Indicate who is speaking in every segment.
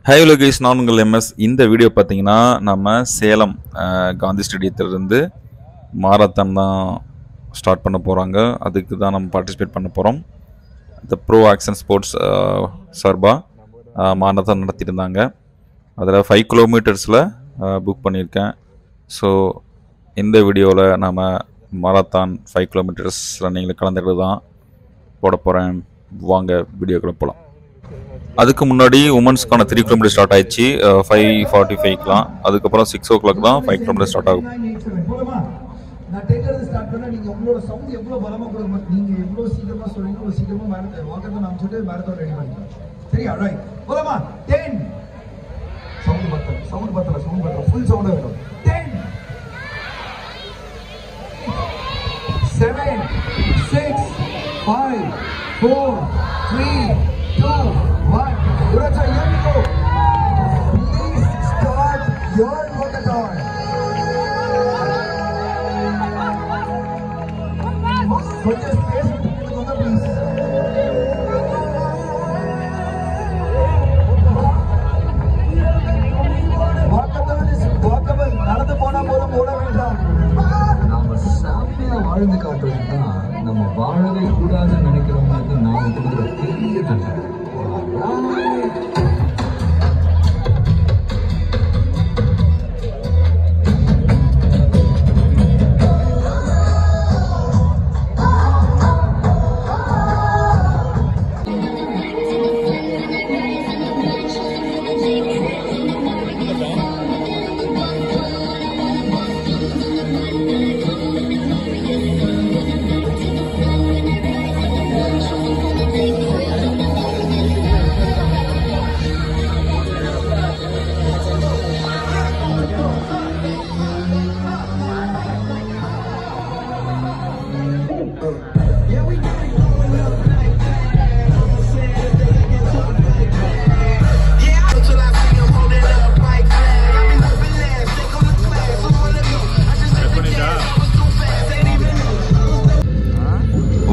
Speaker 1: Hi hello guys, நான் உங்கள் MS. இந்த வீடியோ பார்த்தீங்கன்னா நம்ம சேலம் காந்தி ஸ்டேடியத்திலிருந்து மாரத்தான் தான் ஸ்டார்ட் பண்ண போகிறாங்க. அதுக்கு தான் நம்ம பார்ட்டிசிபேட் பண்ண போகிறோம். இந்த ப்ரோ ஆக்ஷன் ஸ்போர்ட்ஸ் சார்பாக மாரத்தான் நடத்தியிருந்தாங்க. அதில் 5 கிலோமீட்டர்ஸில் புக் பண்ணியிருக்கேன். ஸோ இந்த வீடியோவில் நம்ம மாரத்தான் 5 கிலோமீட்டர்ஸ் ரன்னிங்கில் கலந்துக்கிட்டு தான் போட போகிறேன். வாங்க வீடியோக்குள்ளே போகலாம். அதுக்கு முன்னாடி உமன்ஸ்க்கான 3 கிலோமீட்டர் ஸ்டார்ட் ஆயிடுச்சு 5:45லாம். அதுக்கப்புறம் 6 o'clock தான் 5 கிலோமீட்டர் ஸ்டார்ட் ஆகும்.
Speaker 2: நான் டேக்கர் ஸ்டார்ட் பண்ணா நீங்க உங்களோட சவுண்ட் எவ்வளவு பலமா கொடுங்க, நீங்க எவ்வளவு சீக்கிரமா சொல்றீங்க ஒரு சீக்கிரமா வாக்கத்தை நான் சொல்லிட்டு மேரத்தான் ரெடி பண்ணிக்கலாம். சரியா? ரைட், போலாமா? 10 சவுண்ட் பத்தல ஃபுல் சவுண்ட் வேணும். 10 7 6 5 4 3 2 1. Uracha, here we go. Please start your walkathon. கொஞ்சம் ஸ்பேஸ் விட்டுக்கோங்க ப்ளீஸ். Walkathon is walkable. நடந்து போனா போதும், ஓட வேண்டாம்.
Speaker 3: நாம சாமியா வாழ்ந்து காட்டுறதுன்னா நம்ம வாழவே கூடாதுன்னு நினைக்கிறவங்களுக்கு நாம கொடுக்குற பெரிய தண்டனை.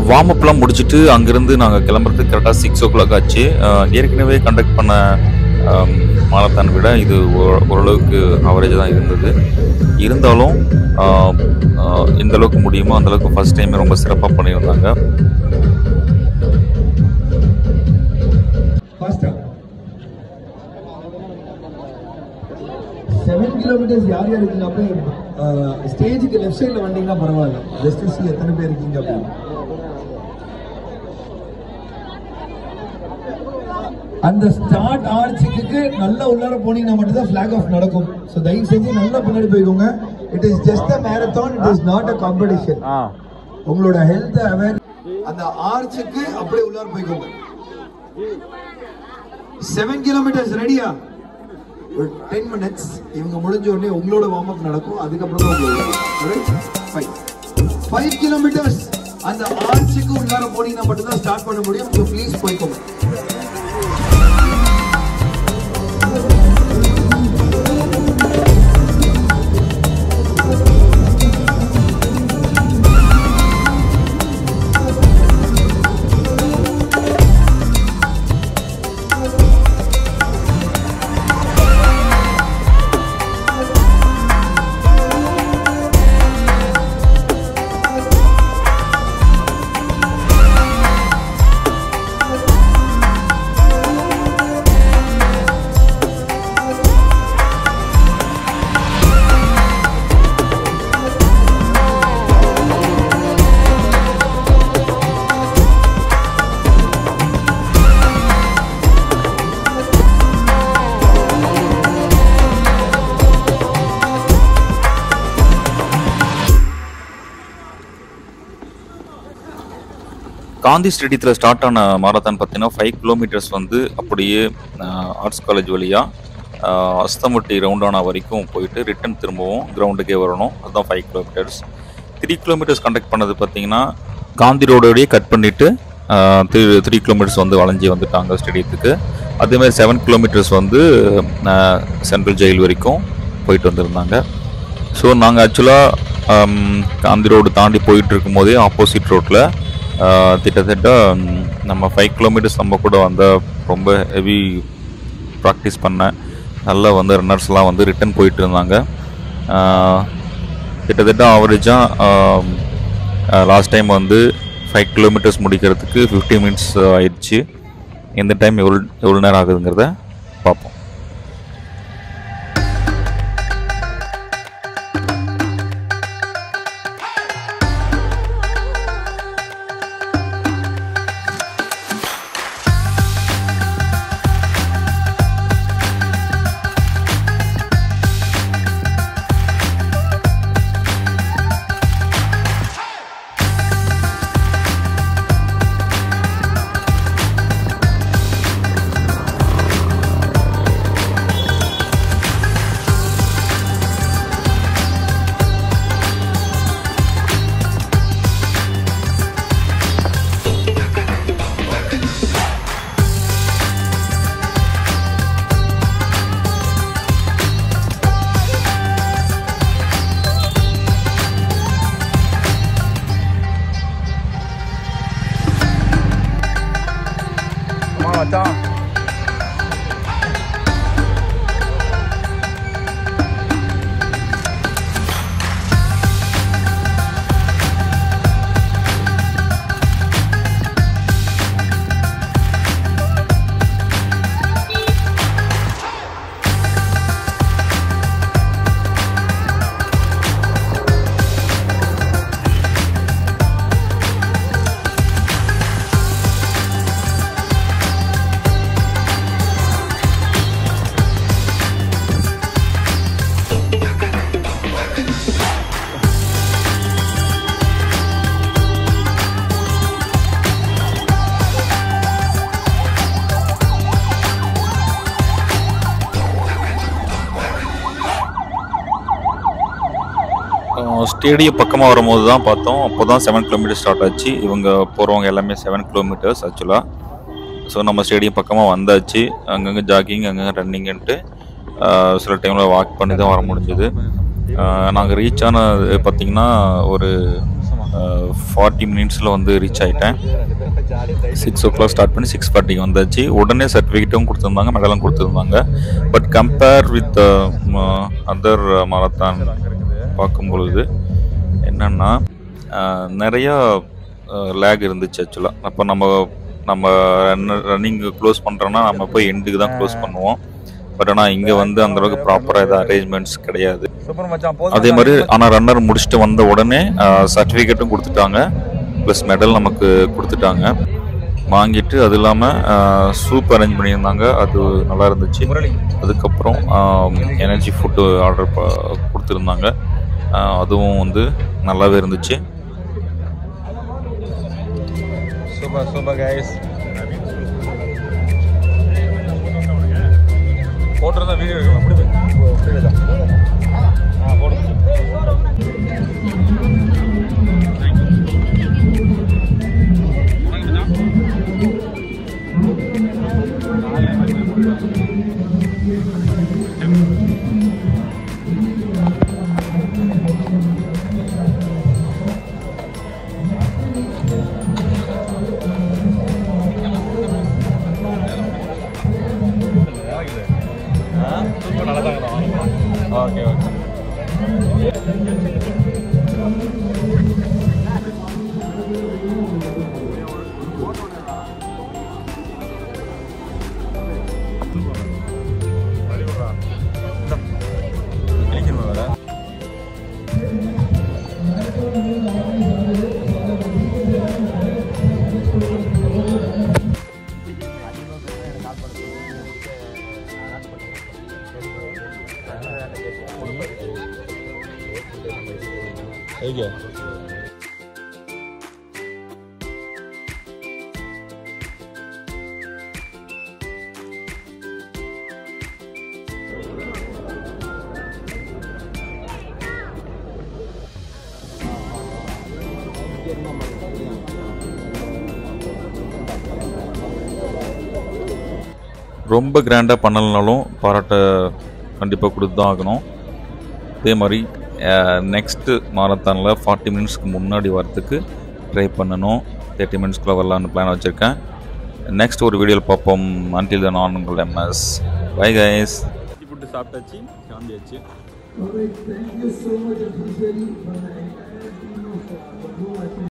Speaker 1: வார்ம் அப்லாம் முடிச்சுட்டு அங்கேருந்து நாங்கள் கிளம்புறதுக்கு கரெக்டாக 6 o'clock ஆச்சு. ஏற்கனவே கண்டக்ட் பண்ண மாரத்தான் விட இது ஓரளவுக்கு ஆவரேஜ் தான் இருந்தது. இருந்தாலும் எந்த அளவுக்கு முடியுமோ அந்தளவுக்கு ஃபர்ஸ்ட் டைமே ரொம்ப சிறப்பாக பண்ணியிருந்தாங்க.
Speaker 2: ஃபாஸ்டா 7 கிலோமீட்டர்ஸ் யார் யார் இருக்கீங்க? அப்படியே ஸ்டேஜுக்கு லெஃப்ட் சைடில் வந்தீங்கன்னா பரவாயில்ல. ஜஸ்ட் சி எத்தனை பேர் இருக்கீங்க அப்படின்னு. அந்த ஸ்டார்ட் ஆர்ச்சுக்கு நல்லா உள்ளார போனீங்கன்னா மட்டும் தான் ஃபிளாக் ஆஃப் நடக்கும். ஸோ தயவு செஞ்சு நல்லா பின்னாடி போய்க்கோங்க. It is just a marathon, it is not a competition. உங்களோட ஹெல்த் அவேர் அந்த ஆர்ச்சுக்கு அப்படியே உள்ளார போய்க்கோங்க. 7 கிலோமீட்டர்ஸ் ரெடியா? ஒரு 10 minutes இவங்க முடிஞ்ச உடனே உங்களோட வார்ம் அப் நடக்கும். அதுக்கப்புறம் தான் உங்களுக்கு 5 கிலோமீட்டர்ஸ் அந்த ஆர்ச்சுக்கு உள்ளார போனீங்கன்னா மட்டும் தான் ஸ்டார்ட் பண்ண முடியும். ஸோ ப்ளீஸ் போய்க்கோங்க.
Speaker 1: காந்தி ஸ்டேடியத்தில் ஸ்டார்ட் ஆன மாரத்தான் பார்த்தீங்கன்னா 5 கிலோமீட்டர்ஸ் வந்து அப்படியே ஆர்ட்ஸ் காலேஜ் வழியாக அஸ்தம்பட்டி ரவுண்டானா வரைக்கும் போயிட்டு ரிட்டன் திரும்பவும் கிரவுண்டுக்கே வரணும். அதுதான் 5 கிலோமீட்டர்ஸ். 3 கிலோமீட்டர்ஸ் கண்டக்ட் பண்ணது பார்த்தீங்கன்னா காந்தி ரோடோடையே கட் பண்ணிவிட்டு 3 கிலோமீட்டர்ஸ் வந்து வளைஞ்சி வந்துட்டாங்க ஸ்டேடியத்துக்கு. அதேமாதிரி 7 கிலோமீட்டர்ஸ் வந்து சென்ட்ரல் ஜெயில் வரைக்கும் போயிட்டு வந்திருந்தாங்க. ஸோ நாங்கள் ஆக்சுவலாக காந்தி ரோடு தாண்டி போயிட்டு இருக்கும் போதே ஆப்போசிட் ரோட்டில் கிட்டத்தட்ட நம்ம 5 கிலோமீட்டர்ஸ் நம்ம கூட வந்த ரொம்ப ஹெவி ப்ராக்டிஸ் பண்ணேன். நல்லா வந்து ரன்னர்ஸ்லாம் வந்து ரிட்டன் போயிட்டு இருந்தாங்க. கிட்டத்தட்ட ஆவரேஜாக லாஸ்ட் டைம் வந்து 5 கிலோமீட்டர்ஸ் முடிக்கிறதுக்கு 15 மினிட்ஸ் ஆயிடுச்சு. இந்த டைம் எவ்வளோ நேரம் ஆகுதுங்கிறத பார்ப்போம். ஸ்டேடியம் பக்கமாக வரும்போது தான் பார்த்தோம். அப்போ தான் 7 கிலோமீட்டர் ஸ்டார்ட் ஆச்சு. இவங்க போகிறவங்க எல்லாமே 7 கிலோமீட்டர்ஸ் ஆக்சுவலாக. ஸோ நம்ம ஸ்டேடியம் பக்கமாக வந்தாச்சு. அங்கங்கே ஜாகிங், அங்கங்கே ரன்னிங்ன்ட்டு சில டைமில் வாக் பண்ணி தான் வர முடிஞ்சுது. நாங்கள் ரீச் ஆன பார்த்திங்கன்னா ஒரு 40 மினிட்ஸில் வந்து ரீச் ஆகிட்டேன். 6 o'clock ஸ்டார்ட் பண்ணி 6:40 வந்தாச்சு. உடனே சர்டிஃபிகேட்டும் கொடுத்துருந்தாங்க, மெடலும் கொடுத்துருந்தாங்க. But compare with other marathon பார்க்கும்பொழுது என்னென்னா நிறையா லேக் இருந்துச்சு ஆக்சுவலாக. அப்போ நம்ம ரன்னிங் க்ளோஸ் பண்ணுறோன்னா நம்ம போய் எண்டுக்கு தான் க்ளோஸ் பண்ணுவோம். பட் ஆனால் இங்கே வந்து அந்தளவுக்கு ப்ராப்பராக எதாவது அரேஞ்ச்மெண்ட்ஸ் கிடையாது. அதே மாதிரி ஆனால் ரன்னர் முடிச்சுட்டு வந்த உடனே சர்டிஃபிகேட்டும் கொடுத்துட்டாங்க, ப்ளஸ் மெடல் நமக்கு கொடுத்துட்டாங்க. வாங்கிட்டு அது இல்லாமல் சூப் அரேஞ்ச் பண்ணியிருந்தாங்க, அது நல்லா இருந்துச்சு. அதுக்கப்புறம் எனர்ஜி ஃபுட்டு ஆர்டர் கொடுத்துருந்தாங்க, அதுவும் வந்து நல்லாவே இருந்துச்சு.
Speaker 4: Super guys. போட்டுருந்தா வீடியோ எடுக்கலாம். அப்படி போடு. Okay okay.
Speaker 1: ரொம்ப கிராண்டாக பண்ணலனாலும் பாராட்ட கண்டிப்பாக கொடுத்து தான் ஆகணும். அதே மாதிரி நெக்ஸ்ட்டு மாரத்தானில் 40 மினிட்ஸ்க்கு முன்னாடி வரத்துக்கு ட்ரை பண்ணணும். 30 மினிட்ஸ்க்குள்ளே வரலான்னு பிளான் வச்சுருக்கேன். நெக்ஸ்ட் ஒரு வீடியோவில் பார்ப்போம். அன்டில் தென் நான் உங்கள் MS. Bye guys.
Speaker 4: ஃபுட்டு சாப்பிட்டாச்சு, கிளம்பியாச்சு.
Speaker 2: Alright, thank you so much, Adhijari, for the entire team of